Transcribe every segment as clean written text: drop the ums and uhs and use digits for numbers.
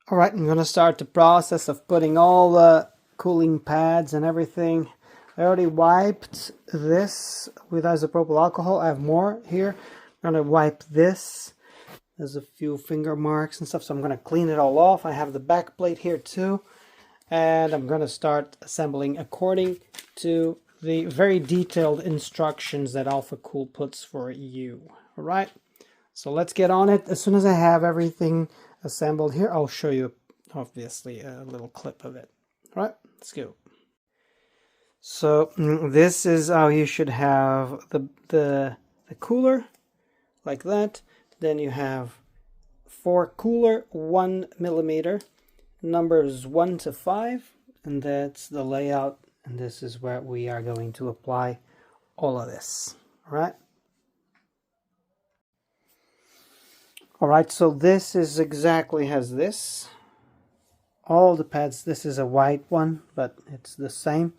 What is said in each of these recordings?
All right, I'm going to start the process of putting all the cooling pads and everything. I already wiped this with isopropyl alcohol. I have more here. I'm going to wipe this. There's a few finger marks and stuff, so I'm going to clean it all off. I have the back plate here too. And I'm going to start assembling according to the very detailed instructions that Alphacool puts for you. All right, so let's get on it. As soon as I have everything assembled here, I'll show you obviously a little clip of it. All right, let's go. So this is how you should have the cooler, like that. Then you have for cooler 1 millimeter, numbers 1 to 5, and that's the layout. And this is where we are going to apply all of this. All right. All right, so this is exactly as this. All the pads, this is a white one, but it's the same.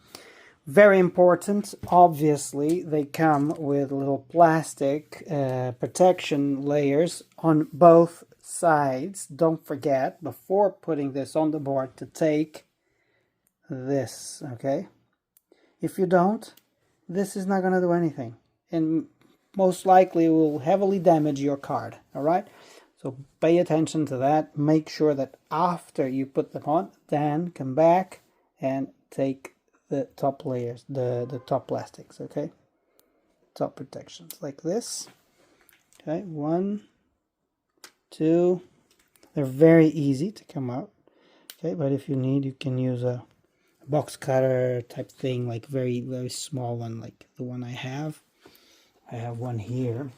Very important, obviously, they come with little plastic protection layers on both sides. Don't forget, before putting this on the board, to take this, okay? If you don't, this is not going to do anything. And most likely will heavily damage your card, all right? So pay attention to that. Make sure that after you put them on, then come back and take the top layers, the top plastics, okay? Top protections, like this. Okay, 1, 2. They're very easy to come out. Okay, but if you need, you can use a box cutter type thing, like very, very small one, like the one I have. I have one here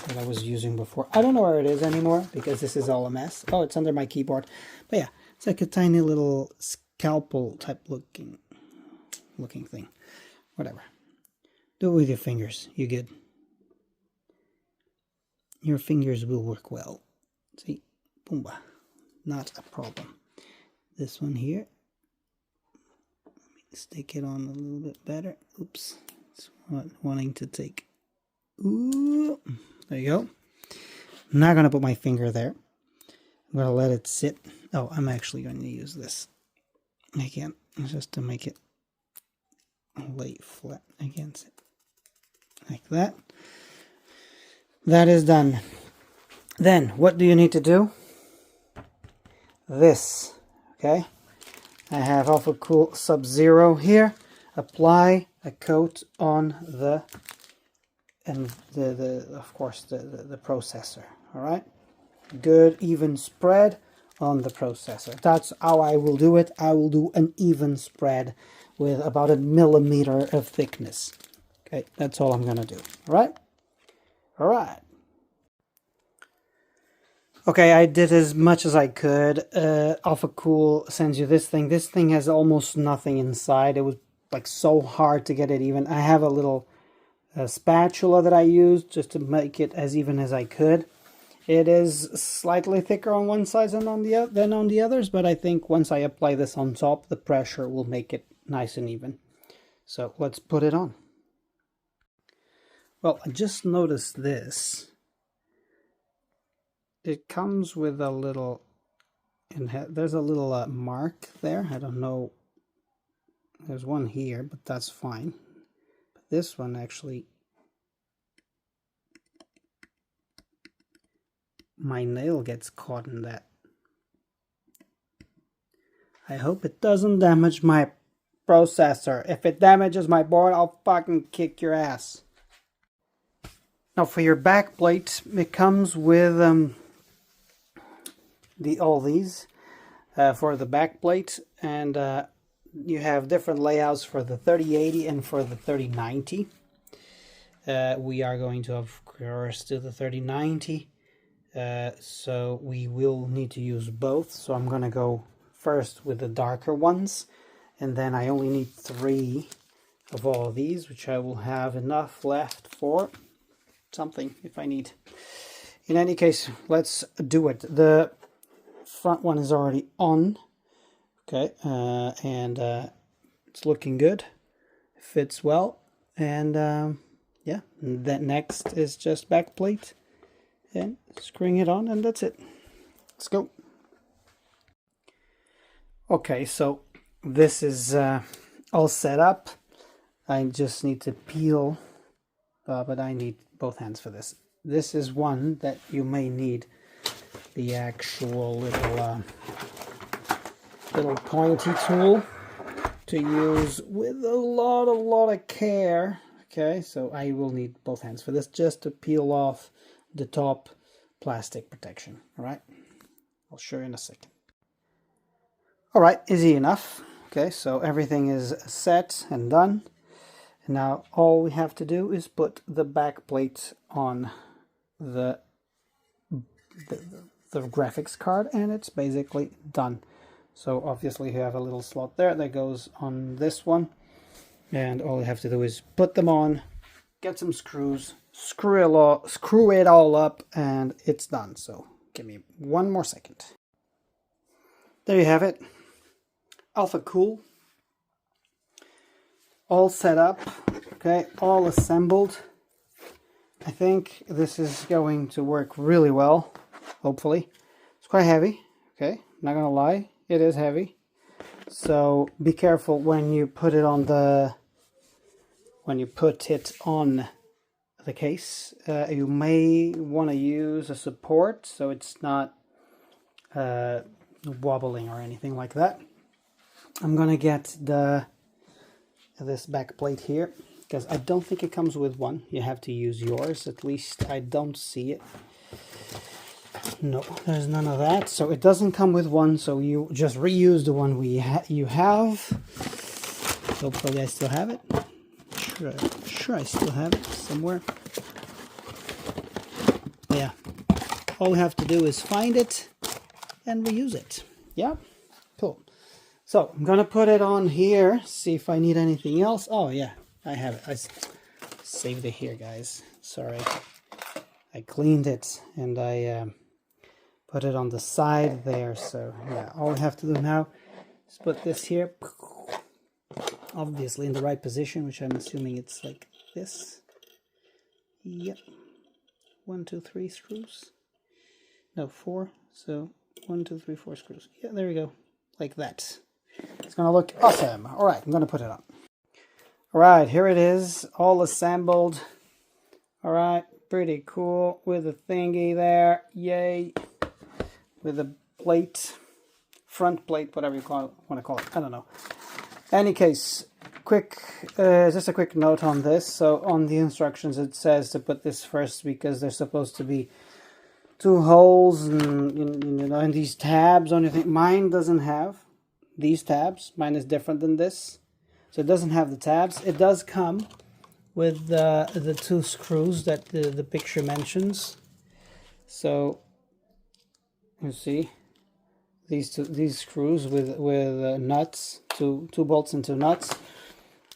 that I was using before. I don't know where it is anymore because this is all a mess. Oh, it's under my keyboard. But yeah, it's like a tiny little scalpel type looking thing. Whatever. Do it with your fingers. You're good. Your fingers will work well. See? Boomba. Not a problem. This one here. Let me stick it on a little bit better. Oops. It's wanting to take. Ooh. There you go. I'm not going to put my finger there. I'm going to let it sit. Oh, I'm actually going to use this again, just to make it lay flat against it. Like that. That is done. Then, what do you need to do? This. Okay. I have Alphacool Sub-Zero here. Apply a coat on the of course the processor. All right, good even spread on the processor. That's how I will do it. I will do an even spread with about 1 millimeter of thickness. Okay, that's all I'm gonna do. All right, all right. Okay, I did as much as I could. Alphacool sends you this thing. This thing has almost nothing inside. It was like so hard to get it even. I have a little spatula that I used just to make it as even as I could. It is slightly thicker on one side than on the others, but I think once I apply this on top, the pressure will make it nice and even. So let's put it on. Well, I just noticed this. It comes with a little, there's a little mark there. I don't know. There's one here, but that's fine. This one actually, my nail gets caught in that. I hope it doesn't damage my processor. If it damages my board, I'll fucking kick your ass. Now for your back plate, it comes with all these for the back plate, and you have different layouts for the 3080 and for the 3090. We are going to, of course, do the 3090. So we will need to use both. So I'm going to go first with the darker ones. And then I only need 3 of all of these, which I will have enough left for something if I need. In any case, let's do it. The front one is already on. Okay, and it's looking good, fits well, and yeah, that next is just back plate and screwing it on, and that's it. Let's go. Okay, so this is all set up. I just need to peel, but I need both hands for this. This is one that you may need the actual little pointy tool to use with a lot of care. Okay, so I will need both hands for this, just to peel off the top plastic protection. All right, I'll show you in a second. All right, easy enough. Okay, so everything is set and done. And now all we have to do is put the back plate on the graphics card, and it's basically done. So obviously you have a little slot there that goes on this one, and all you have to do is put them on, get some screws, screw it all up, and it's done. So give me one more second. There you have it. Alphacool, all set up, okay, all assembled. I think this is going to work really well, hopefully. It's quite heavy, okay, not gonna lie, it is heavy. So be careful when you put it on the case. You may want to use a support so it's not wobbling or anything like that. I'm gonna get this back plate here, because I don't think it comes with one. You have to use yours, at least I don't see it. No, there's none of that. So it doesn't come with one, so you just reuse the one you have. Hopefully I still have it. Sure I still have it somewhere. Yeah, all we have to do is find it and reuse it. Yeah, cool. So I'm gonna put it on here, see if I need anything else. Oh yeah, I have it. I saved it here, guys. Sorry, I cleaned it and I put it on the side there. So yeah, all we have to do now is put this here, obviously in the right position, which I'm assuming it's like this. Yep, 1, 2, 3 screws. No, 4. So 1, 2, 3, 4 screws. Yeah, there we go, like that. It's gonna look awesome. All right, I'm gonna put it on. All right, here it is, all assembled. All right, pretty cool with a thingy there. Yay! With a plate, front plate, whatever you want to call it. I don't know. Any case, just a quick note on this. So on the instructions, it says to put this first because there's supposed to be 2 holes and these tabs on your thing. Mine doesn't have these tabs. Mine is different than this, so it doesn't have the tabs. It does come with the 2 screws that the picture mentions. So you see these screws with nuts, two bolts and 2 nuts.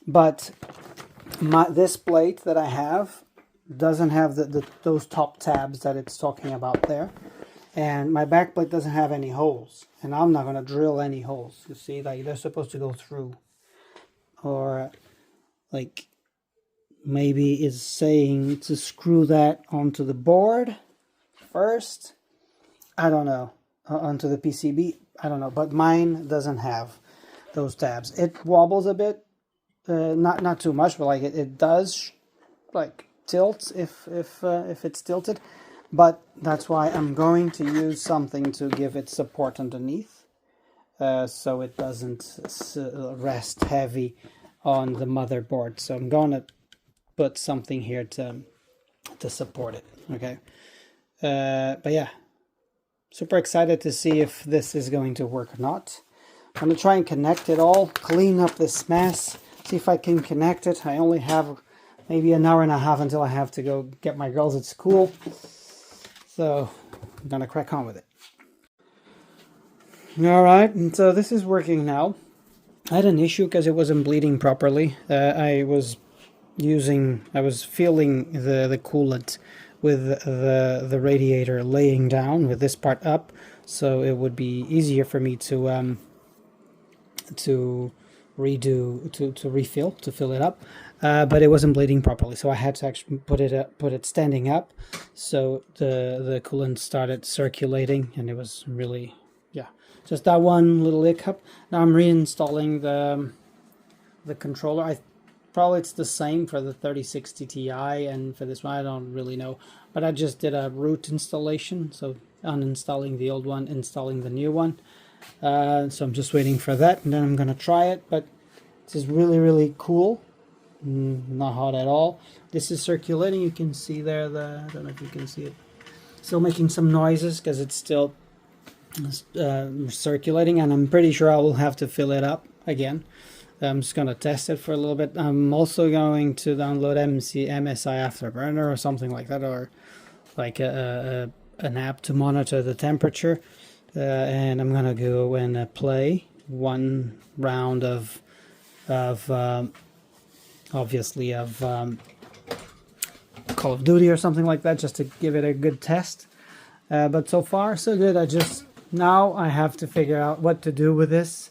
But this plate that I have doesn't have those top tabs that it's talking about there. And my back plate doesn't have any holes, and I'm not going to drill any holes. You see, like they're supposed to go through. Or like maybe it's saying to screw that onto the board first. I don't know. Onto the PCB. I don't know. But mine doesn't have those tabs. It wobbles a bit. Not too much, but like it does like tilt if it's tilted. But that's why I'm going to use something to give it support underneath, so it doesn't rest heavy on the motherboard. So I'm going to put something here to support it, okay? But yeah, super excited to see if this is going to work or not. I'm going to try and connect it all, clean up this mess, see if I can connect it. I only have maybe an hour and a half until I have to go get my girls at school. So I'm gonna crack on with it. All right, and so this is working now. I had an issue because it wasn't bleeding properly. I was filling the coolant with the radiator laying down with this part up, so it would be easier for me to fill it up. But it wasn't bleeding properly, so I had to actually put it standing up, so the coolant started circulating, and it was really yeah, just that one little hiccup. Now I'm reinstalling the controller. Probably it's the same for the 3060 Ti and for this one, I don't really know. But I just did a root installation, so uninstalling the old one, installing the new one. So I'm just waiting for that, and then I'm gonna try it. But this is really, really cool. Not hot at all. This is circulating. You can see there I don't know if you can see it. Still making some noises because it's still circulating, and I'm pretty sure I will have to fill it up again. I'm just gonna test it for a little bit. I'm also going to download MSI Afterburner or something like that, or like an app to monitor the temperature. And I'm gonna go and play one round of obviously of Call of Duty or something like that, just to give it a good test. But so far so good. Now I have to figure out what to do with this.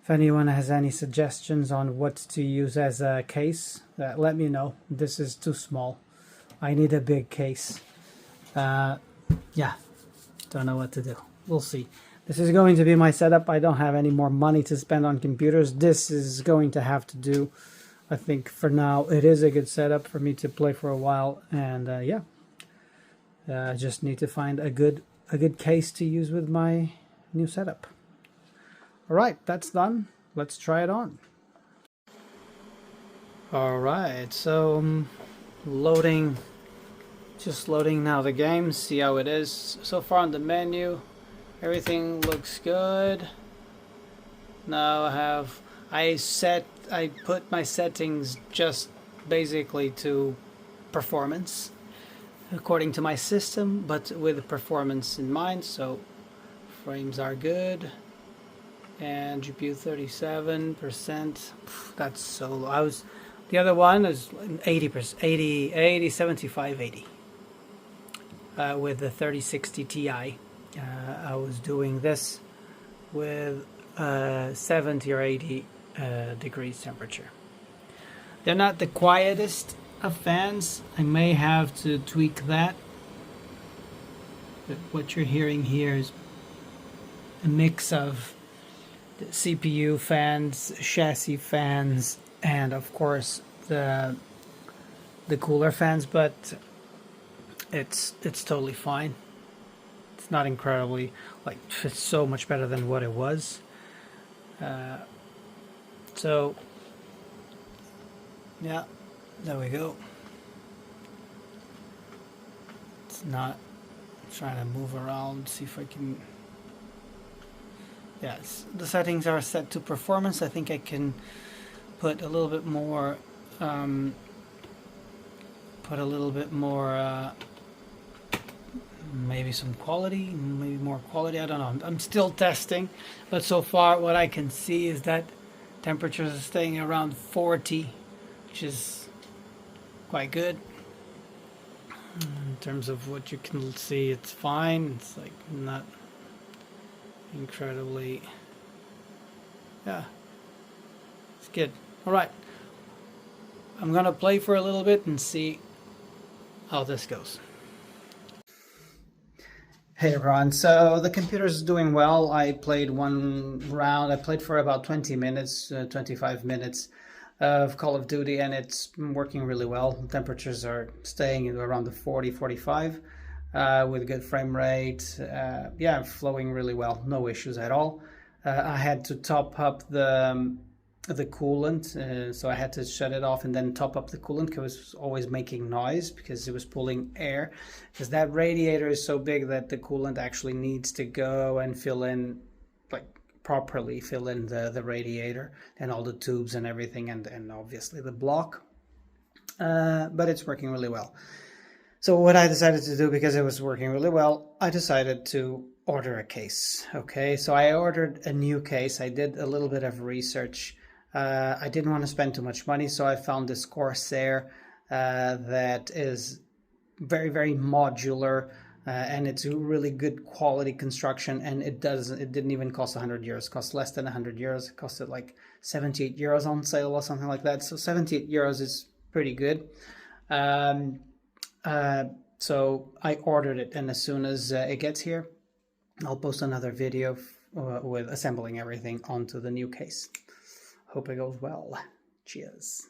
If anyone has any suggestions on what to use as a case, let me know. This is too small. I need a big case. Yeah, don't know what to do. We'll see. This is going to be my setup. I don't have any more money to spend on computers. This is going to have to do. I think for now it is a good setup for me to play for a while. And yeah, I just need to find a good case to use with my new setup. All right, that's done. Let's try it on. All right, so just loading now the game, see how it is. So far on the menu, everything looks good. Now I put my settings just basically to performance according to my system, but with performance in mind. So frames are good. And GPU 37%. That's so low. The other one is 80%, 80, 75, 80. With the 3060 Ti. I was doing this with 70 or 80 degrees temperature. They're not the quietest of fans. I may have to tweak that. But what you're hearing here is a mix of the CPU fans, chassis fans, and of course the cooler fans, but it's totally fine. It's not incredibly, like, it's so much better than what it was. So yeah, there we go. It's not trying to move around, see if I can. Yes, the settings are set to performance. I think I can put a little bit more, maybe some quality, maybe more quality. I don't know. I'm still testing, but so far what I can see is that temperatures are staying around 40, which is quite good. In terms of what you can see, it's fine. It's like not incredibly, yeah, it's good. All right, I'm gonna play for a little bit and see how this goes. Hey everyone, so the computer is doing well. I played one round. I played for about 20 minutes, 25 minutes of Call of Duty, and it's working really well. Temperatures are staying around the 40, 45. With good frame rate, yeah, flowing really well, no issues at all. I had to top up the coolant, so I had to shut it off and then top up the coolant because it was always making noise because it was pulling air. Because that radiator is so big that the coolant actually needs to go and fill in, like properly fill in the radiator and all the tubes and everything, and obviously the block. But it's working really well. So what I decided to do, because it was working really well, I decided to order a case. Okay, so I ordered a new case. I did a little bit of research. I didn't want to spend too much money, so I found this Corsair that is very, very modular, and it's a really good quality construction, and it didn't even cost 100 euros. It cost less than 100 euros. It costed like 78 euros on sale or something like that. So 78 euros is pretty good. So I ordered it, and as soon as it gets here, I'll post another video with assembling everything onto the new case. Hope it goes well. Cheers.